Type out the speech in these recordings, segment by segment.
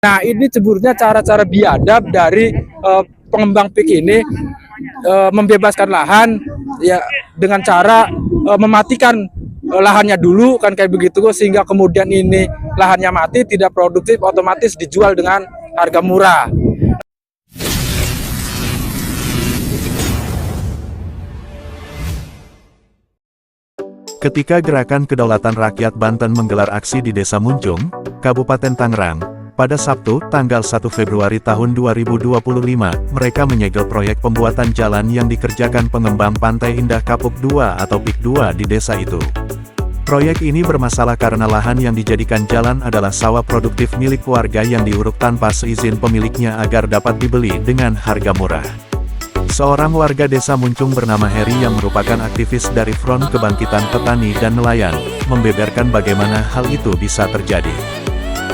Nah, ini sebenarnya cara-cara biadab dari pengembang PIK ini membebaskan lahan ya dengan cara mematikan lahannya dulu kan kayak begitu, sehingga kemudian ini lahannya mati, tidak produktif, otomatis dijual dengan harga murah. Ketika Gerakan Kedaulatan Rakyat Banten menggelar aksi di Desa Munjung, Kabupaten Tangerang, pada Sabtu, tanggal 1 Februari tahun 2025, mereka menyegel proyek pembuatan jalan yang dikerjakan pengembang Pantai Indah Kapuk 2 atau PIK 2 di desa itu. Proyek ini bermasalah karena lahan yang dijadikan jalan adalah sawah produktif milik warga yang diuruk tanpa seizin pemiliknya agar dapat dibeli dengan harga murah. Seorang warga desa Munjung bernama Heri yang merupakan aktivis dari Front Kebangkitan Petani dan Nelayan, membeberkan bagaimana hal itu bisa terjadi.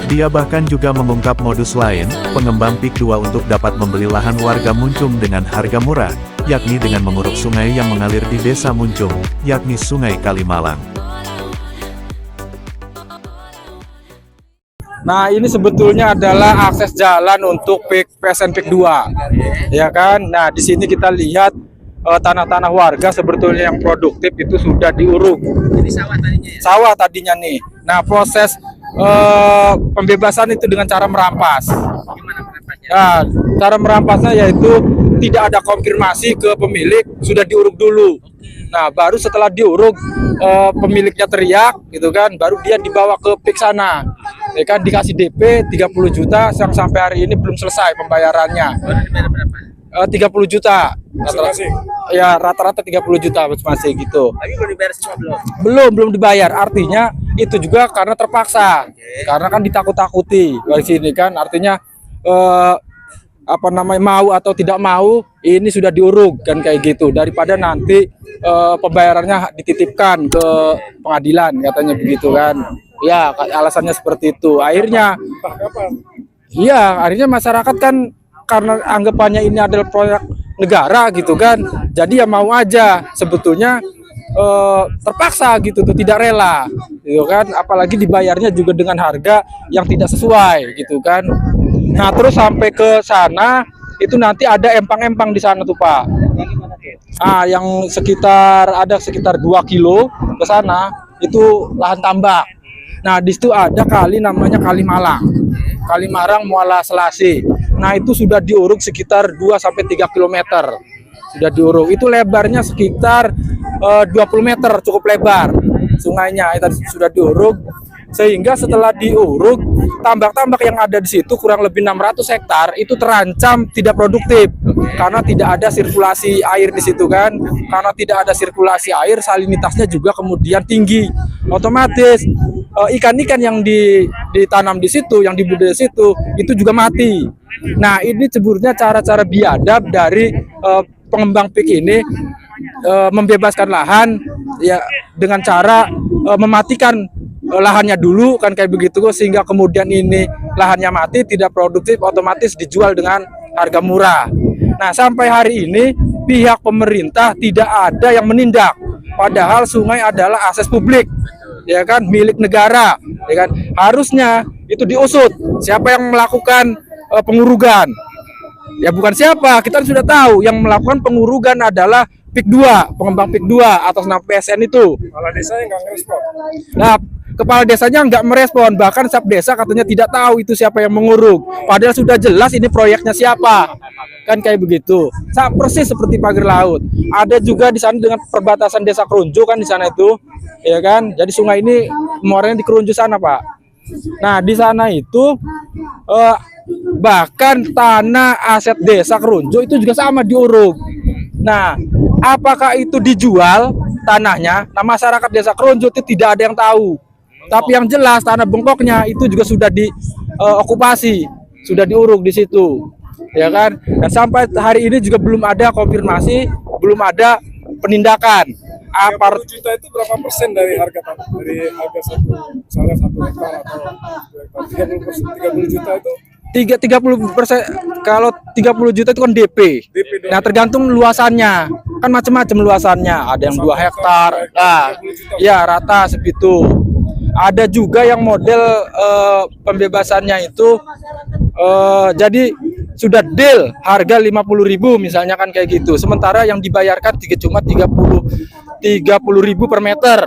Dia bahkan juga mengungkap modus lain, pengembang PIK 2 untuk dapat membeli lahan warga Munjung dengan harga murah, yakni dengan menguruk sungai yang mengalir di desa Munjung, yakni Sungai Kalimalang. Nah, ini sebetulnya adalah akses jalan untuk PSN PIK 2, ya kan? Nah, di sini kita lihat tanah-tanah warga sebetulnya yang produktif itu sudah diuruk. Jadi sawah tadinya ya? Sawah tadinya nih. Nah, proses pembebasan itu dengan cara merampas. Gimana merampasnya? Nah, cara merampasnya yaitu tidak ada konfirmasi ke pemilik, sudah diuruk dulu. Nah, baru setelah diuruk pemiliknya teriak gitu kan, baru dia dibawa ke PIK sana. Ya kan, dikasih DP 30 juta yang sampai hari ini belum selesai pembayarannya. Baru dibayar berapa? 30 juta. Ya, rata-rata 30 juta masing gitu. Tapi belum dibayar semua belum? Belum dibayar. Artinya itu juga karena terpaksa. Karena kan ditakut-takuti dari sini kan, artinya mau atau tidak mau ini sudah diuruk kan kayak gitu, daripada nanti pembayarannya dititipkan ke pengadilan katanya begitu kan. Ya, alasannya seperti itu. Akhirnya masyarakat kan karena anggapannya ini adalah proyek negara gitu kan, jadi ya mau aja sebetulnya terpaksa gitu tuh, tidak rela gitu kan, apalagi dibayarnya juga dengan harga yang tidak sesuai gitu kan. Nah, terus sampai ke sana itu nanti ada empang-empang di sana tuh Pak. Yang sekitar 2 kilo ke sana itu lahan tambak. Nah, di situ ada kali namanya Kalimalang, Kalimarang Muara Selasi. Nah, itu sudah diuruk sekitar 2-3 km. Sudah diuruk. Itu lebarnya sekitar 20 meter, cukup lebar. Sungainya itu sudah diuruk. Sehingga setelah diuruk, tambak-tambak yang ada di situ kurang lebih 600 hektar itu terancam tidak produktif karena tidak ada sirkulasi air di situ kan. Karena tidak ada sirkulasi air, salinitasnya juga kemudian tinggi. Otomatis ikan-ikan yang ditanam di situ, yang dibudidaya di situ, itu juga mati. Nah, ini sebenarnya cara-cara biadab dari pengembang PIK ini membebaskan lahan ya dengan cara mematikan lahannya dulu kan kayak begitu, sehingga kemudian ini lahannya mati, tidak produktif, otomatis dijual dengan harga murah. Nah, sampai hari ini pihak pemerintah tidak ada yang menindak, padahal sungai adalah akses publik, ya kan, milik negara, ya kan. Harusnya itu diusut siapa yang melakukan pengurugan. Ya bukan siapa, kita sudah tahu yang melakukan pengurugan adalah PIK 2, pengembang PIK 2 atas nama PSN itu. Kepala desanya nggak ngerespon. Nah, kepala desanya nggak merespon, bahkan staf desa katanya tidak tahu itu siapa yang menguruk. Padahal sudah jelas ini proyeknya siapa, kan kayak begitu. Persis seperti pagar laut. Ada juga di sana dengan perbatasan desa Kerunju kan di sana itu, ya kan. Jadi sungai ini muaranya di Kerunju sana Pak. Nah, di sana itu bahkan tanah aset desa Kerunju itu juga sama diuruk. Nah, apakah itu dijual tanahnya? Nah, masyarakat desa Kerunju itu tidak ada yang tahu. Tapi yang jelas tanah bengkoknya itu juga sudah diokupasi, sudah diuruk di situ, ya kan? Dan sampai hari ini juga belum ada konfirmasi, belum ada penindakan. 30 juta itu berapa persen dari harga tanah? Dari harga misalnya 1 hektar atau 2 hektar? 30 juta itu? 30%. Kalau 30 juta itu kan DP. Nah, tergantung luasannya. Kan macam-macam luasannya. Ada yang 2 hektar. Nah, ya rata segitu. Ada juga yang model pembebasannya itu jadi sudah deal harga 50.000 misalnya kan kayak gitu. Sementara yang dibayarkan cuma 30.000 per meter.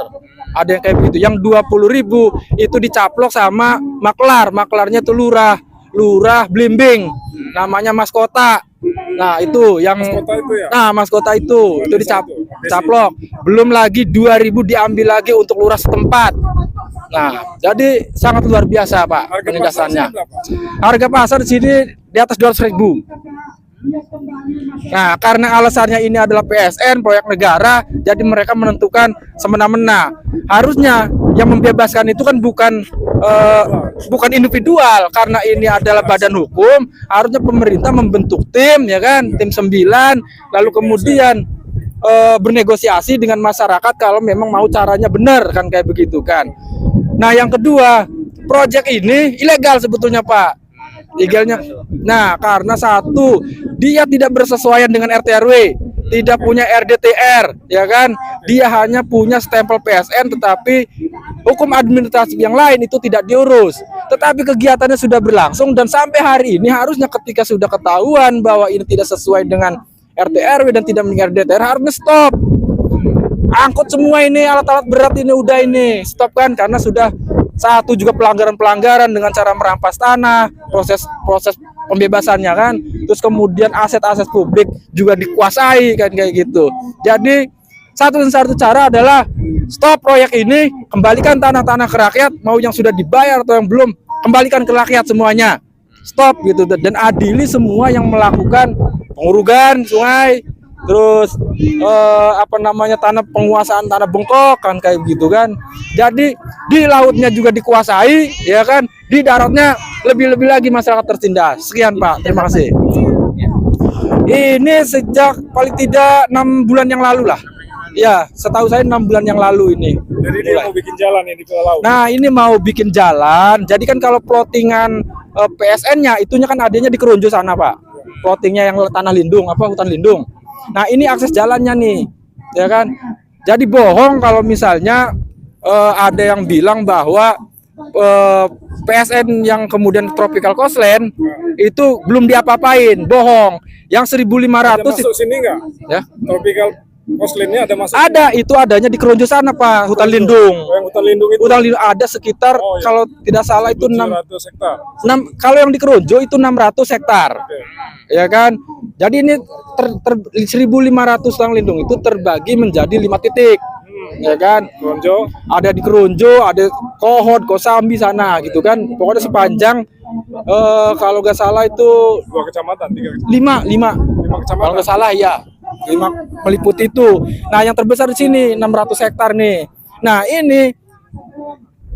Ada yang kayak begitu. Yang 20.000 itu dicaplok sama maklar. Maklarnya itu lurah Blimbing. Namanya Mas Kota. Nah, itu yang Mas Kota itu ya? Nah, Mas Kota itu dicaplok. Belum lagi 2.000 diambil lagi untuk lurah setempat. Nah, jadi sangat luar biasa, Pak, penindasannya. Harga pasar di sini di atas 200.000. Nah, karena alasannya ini adalah PSN, proyek negara, jadi mereka menentukan semena-mena. Harusnya yang membebaskan itu kan bukan individual, karena ini adalah badan hukum. Harusnya pemerintah membentuk tim, ya kan, tim 9, lalu kemudian bernegosiasi dengan masyarakat kalau memang mau caranya benar, kan kayak begitu kan. Nah, yang kedua, proyek ini ilegal sebetulnya, Pak. Legalnya. Nah, karena satu, dia tidak bersesuaian dengan RT RW, tidak punya RDTR, ya kan? Dia hanya punya stempel PSN, tetapi hukum administratif yang lain itu tidak diurus. Tetapi kegiatannya sudah berlangsung dan sampai hari ini harusnya ketika sudah ketahuan bahwa ini tidak sesuai dengan RT RW dan tidak punya RDTR, harusnya stop. Angkut semua ini, alat-alat berat ini udah ini stop kan, karena sudah satu juga pelanggaran-pelanggaran dengan cara merampas tanah, proses pembebasannya kan, terus kemudian aset-aset publik juga dikuasai kan kayak gitu. Jadi satu cara adalah stop proyek ini, kembalikan tanah-tanah ke rakyat, mau yang sudah dibayar atau yang belum, kembalikan ke rakyat semuanya. Stop gitu, dan adili semua yang melakukan pengurugan sungai, terus tanah penguasaan tanah bengkok kan kayak gitu kan. Jadi di lautnya juga dikuasai, ya kan, di daratnya lebih-lebih lagi masyarakat tertindas. Sekian, Pak, terima kasih. Ini sejak paling tidak 6 bulan yang lalu lah. Ya, setahu saya 6 bulan yang lalu ini. Jadi dia mau bikin jalan ini ke laut. Nah, ini mau bikin jalan. Jadi kan kalau plottingan PSN-nya itunya kan adanya di Keronjo sana, Pak. Plottingnya yang tanah lindung, hutan lindung. Nah, ini akses jalannya nih, ya kan. Jadi bohong kalau misalnya ada yang bilang bahwa PSN yang kemudian Tropical Coastline itu belum diapa-apain. Bohong. Yang 1.500 ada masuk sini nggak? Ya. Tropical Coastline-nya ada masuk? Ada, itu adanya di Keronjo sana, Pak, hutan lindung. Yang hutan lindung itu? Hutan lindung ada sekitar ya. Kalau tidak salah itu 700 hektar. 6, kalau yang di Keronjo itu 600 hektar. Okay. Ya kan? Jadi ini 1.500 hutan lindung itu terbagi menjadi 5 titik. Ya kan? Keronjo. Ada di Keronjo, ada Kohod, Kosambi sana gitu kan. Pokoknya sepanjang kalau nggak salah itu 2 kecamatan, 3 kecamatan. 5 kecamatan. kalau nggak salah ya. 5 meliputi itu. Nah, yang terbesar di sini 600 hektar nih. Nah, ini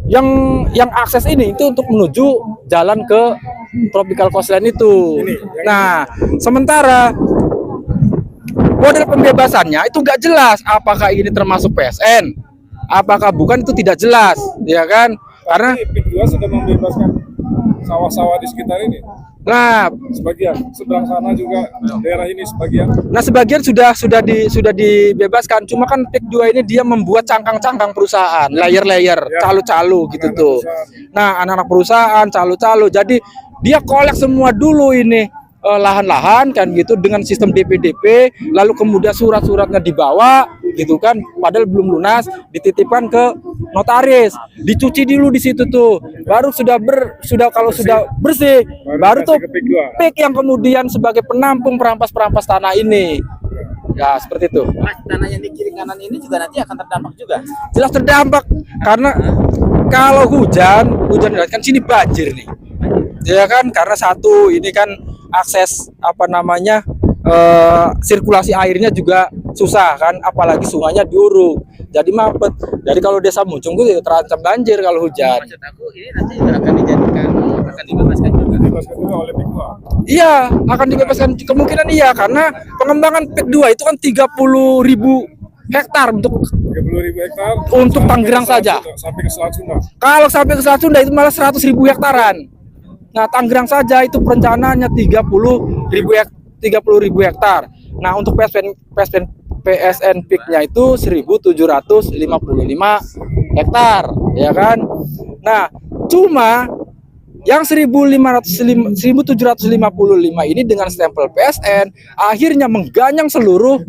yang akses ini itu untuk menuju jalan ke Tropical Coastline itu. Nah, sementara model pembebasannya itu nggak jelas apakah ini termasuk PSN, apakah bukan, itu tidak jelas, ya kan? Karena PIK 2 sudah membebaskan sawah-sawah di sekitar ini. Nah, Sebagian, seberang sana juga daerah ini sebagian. Nah, sebagian sudah dibebaskan. Cuma kan PIK 2 ini dia membuat cangkang-cangkang perusahaan, layer-layer, calo-calo gitu tuh. Nah, anak-anak perusahaan, calo-calo. Jadi dia kolek semua dulu ini lahan-lahan kan gitu dengan sistem DP, lalu kemudian surat-suratnya dibawa gitu kan, padahal belum lunas, dititipkan ke notaris, dicuci dulu di situ tuh. Baru kalau sudah bersih, baru tuh PIK yang kemudian sebagai penampung perampas tanah ini. Ya, seperti itu. Mas, tanah yang di kiri kanan ini juga nanti akan terdampak juga. Jelas terdampak karena kalau hujan kan sini banjir nih. Ya kan, karena satu ini kan akses sirkulasi airnya juga susah kan, apalagi sungainya diuruk. Jadi mampet. Jadi kalau desa Muncung itu terancam banjir kalau hujan. Maksud aku ini nanti juga akan dibebaskan juga. Dibebaskan juga oleh PIK 2. Iya, akan dibebaskan kemungkinan iya, karena pengembangan PIK 2 itu kan 30.000 hektar untuk 30.000 hektar untuk Tangerang saja. Sampai ke Selat Sunda. Kalau sampai ke Selat Sunda itu malah 100.000 hektaran. Nah, Tangerang saja itu perencanaannya 30.000 hektar. Nah, untuk PSN PIK-nya itu 1.755 hektar, ya kan? Nah, cuma yang 1755 ini dengan stempel PSN akhirnya mengganyang seluruh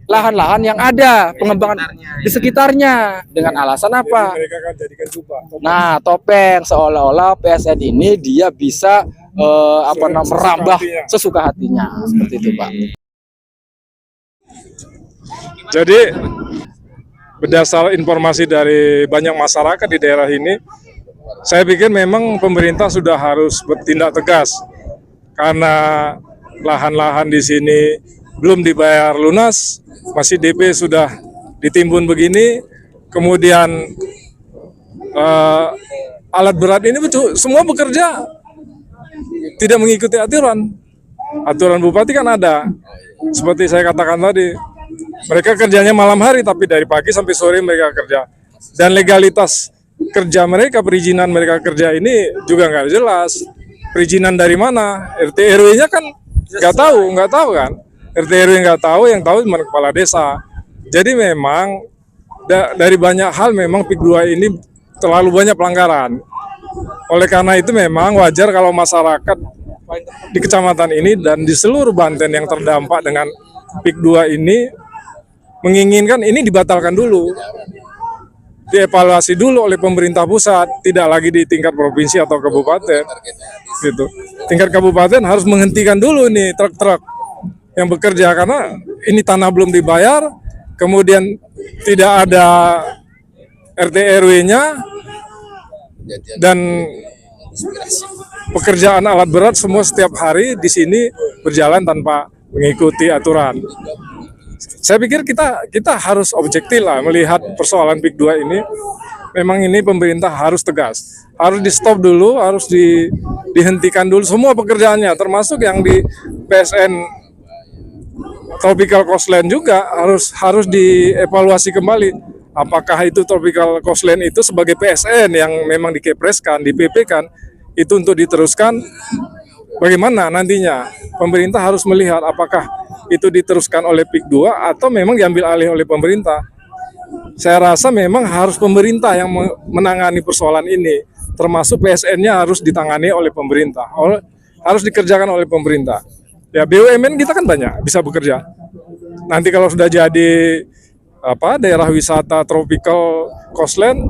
lahan-lahan yang ada pengembangan di sekitarnya dengan alasan apa? Mereka kan jadikan jubah. Nah, topeng seolah-olah PSN ini dia bisa merambah sesuka hatinya seperti itu, Pak. Jadi berdasar informasi dari banyak masyarakat di daerah ini, saya pikir memang pemerintah sudah harus bertindak tegas karena lahan-lahan di sini belum dibayar lunas, masih DP sudah ditimbun begini, kemudian alat berat ini semua bekerja tidak mengikuti aturan. Aturan bupati kan ada, seperti saya katakan tadi, mereka kerjanya malam hari tapi dari pagi sampai sore mereka kerja, dan legalitas kerja mereka, perizinan mereka kerja ini juga nggak jelas. Perizinan dari mana? RT RW-nya kan nggak tahu kan? RT RW nggak tahu, yang tahu cuma kepala desa. Jadi memang dari banyak hal memang PIK 2 ini terlalu banyak pelanggaran. Oleh karena itu memang wajar kalau masyarakat di kecamatan ini dan di seluruh Banten yang terdampak dengan PIK 2 ini menginginkan ini dibatalkan dulu, dievaluasi dulu oleh pemerintah pusat, tidak lagi di tingkat provinsi atau kabupaten. Gitu. Tingkat kabupaten harus menghentikan dulu nih truk-truk yang bekerja karena ini tanah belum dibayar, kemudian tidak ada RT RW-nya, dan pekerjaan alat berat semua setiap hari di sini berjalan tanpa mengikuti aturan. Saya pikir kita harus objektif lah melihat persoalan PIK 2 ini. Memang ini pemerintah harus tegas, harus di stop dulu, harus dihentikan dulu semua pekerjaannya, termasuk yang di PSN Tropical Coastline juga harus dievaluasi kembali. Apakah itu Tropical Coastline itu sebagai PSN yang memang dikepreskan, di PP kan, itu untuk diteruskan bagaimana nantinya? Pemerintah harus melihat apakah itu diteruskan oleh PIK 2 atau memang diambil alih oleh pemerintah. Saya rasa memang harus pemerintah yang menangani persoalan ini, termasuk PSN-nya harus ditangani oleh pemerintah, harus dikerjakan oleh pemerintah. Ya BUMN kita kan banyak bisa bekerja. Nanti kalau sudah jadi daerah wisata tropical coastline,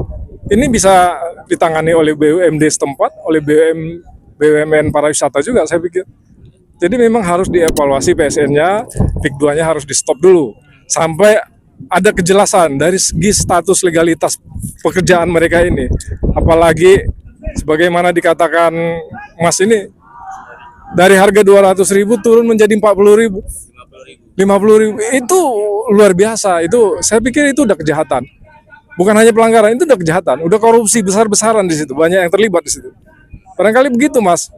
ini bisa ditangani oleh BUMD setempat, oleh BUMN pariwisata juga saya pikir. Jadi memang harus dievaluasi PSN-nya, PIK 2-nya harus di stop dulu sampai ada kejelasan dari segi status legalitas pekerjaan mereka ini. Apalagi sebagaimana dikatakan Mas ini, dari harga 200.000 turun menjadi 40.000, 50.000, itu luar biasa. Itu saya pikir itu udah kejahatan. Bukan hanya pelanggaran, itu udah kejahatan, udah korupsi besar-besaran di situ, banyak yang terlibat di situ. Barangkali begitu, Mas.